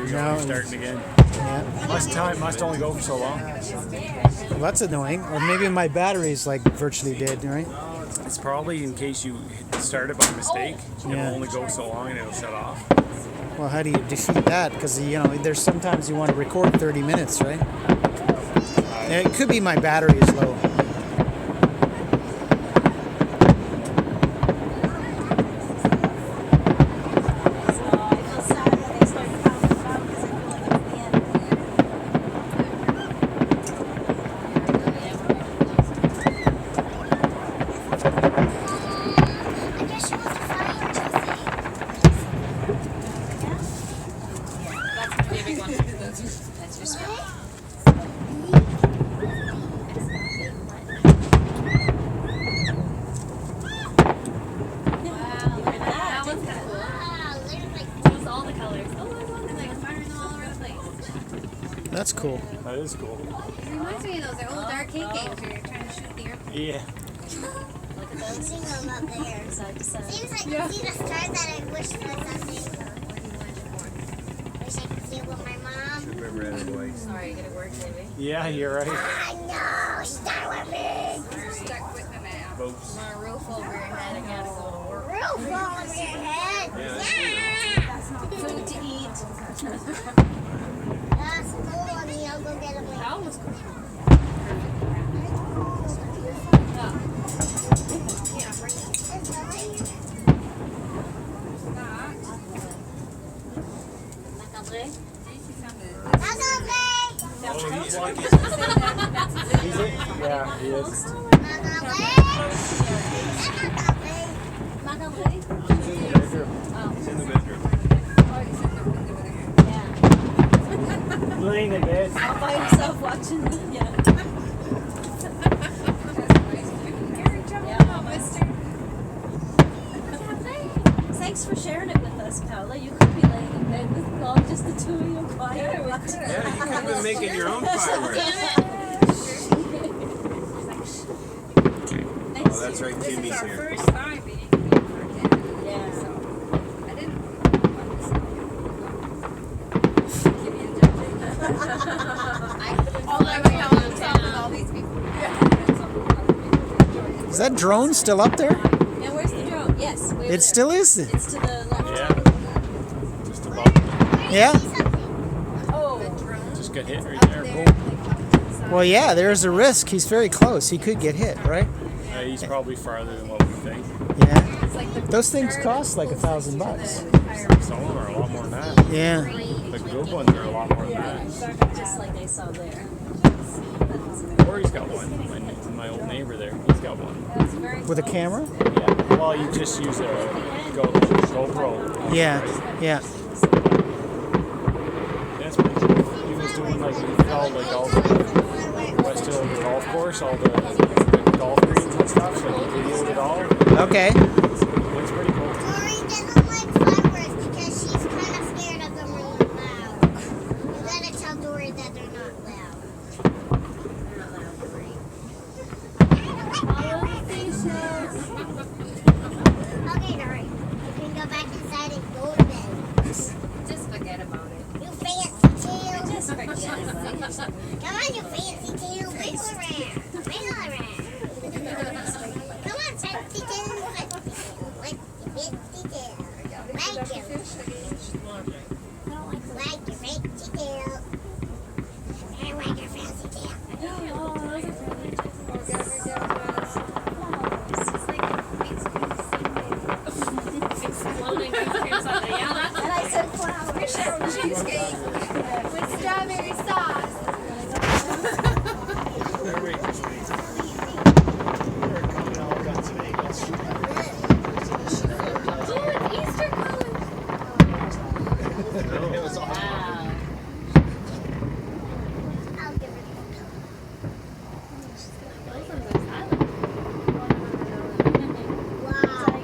There you go. You're starting again. Yeah. Must only go for so long. Well, that's annoying. Or maybe my battery's like virtually dead, right? It's probably in case you start it by mistake. Yeah. It'll only go so long and it'll shut off. Well, how do you defeat that? Because, you know, there's sometimes you want to record 30 minutes, right? And it could be my battery is low. That's cool. That is cool. It reminds me of those old arcade games where you're trying to shoot the airplane. Yeah. Look at those. Seeing them up there. Side to side. Seems like you see the stars that I wish for something. Wish I could see it with my mom. Remember that boy. Sorry, you gotta work, baby. Yeah, you're right. I know. Start with me. You're stuck with the man. Boats. On a roof over your head and gotta go to work. Roof over your head. Yeah. Food to eat. That's cool. I mean, I'll go get them later. That was cool. Yeah, he is. He's in the bedroom. Laying in bed. All by himself watching me. Yeah. Thanks for sharing it with us, Paula. You could be laying in bed with all just the two of you quiet. Yeah, you could have been making your own fireworks. Oh, that's right, This is Timmy's our here. first time being here for dinner. Yeah. So I didn't want this Kimmy and judging. All the way home on top of all these people. Is that drone still up there? Yeah, where's the drone? Yes. way over It there. still is. It's to the left. Yeah. Just about. Yeah? Oh. Just got hit right there. Boom. Well, yeah, there's a risk. He's very close. He could get hit, right? He's probably farther than what we think. Yeah. It's like the Those things cost like $1,000 bucks. Some of them are a lot more than that. Yeah. The good ones are a lot more than that. Just like I saw there. Corey's got one. My old neighbor there, he's got one. That's very With a close. camera? Yeah. Well, you just use a GoPro. Yeah. Yeah. That's pretty cool. He was doing like all the golf, West Hill golf course, all the golf greens and stuff. So he videoed it all. Okay. It's pretty cool. Tori doesn't like fireworks because she's kind of scared of them really loud. You gotta tell Dory that they're not loud. They're not loud, Dory. Okay, Dory. You can go back inside and go to bed. just forget about it. You fancy tail. Just forget it. Come on, you fancy tail. Wiggle around. Wiggle around. Come on, fancy tail. Like your fancy tail. Wag your fancy tail. And wag your fancy tail. Exploding ice creams on the yellow. And I said flowers. Cheesecake with strawberry sauce. There we go. Oh, it's Easter colors. I'll give her wow.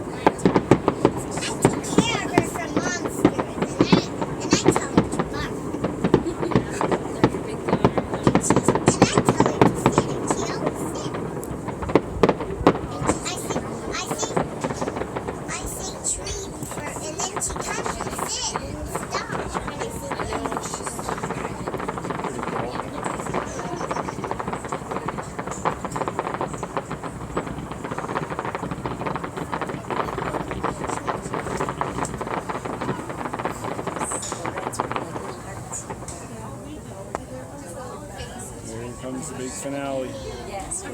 I took care of her from monsters, and Here comes the big finale. Yes.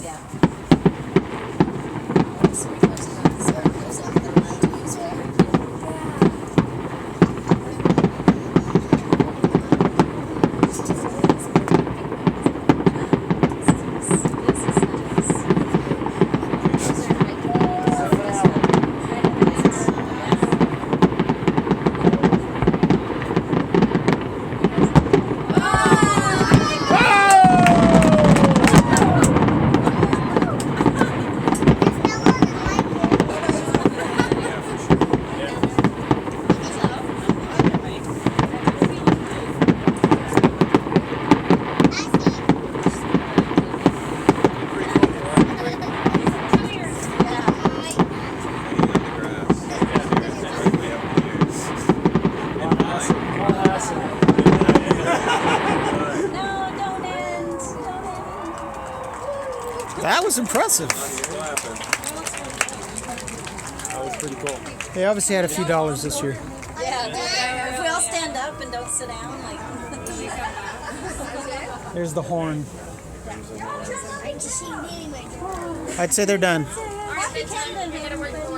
Yeah. That was impressive. That was pretty cool. They obviously had a few dollars this year. Yeah. If we all stand up and don't sit down, like. There's the horn. I'd say they're done. Happy Camden.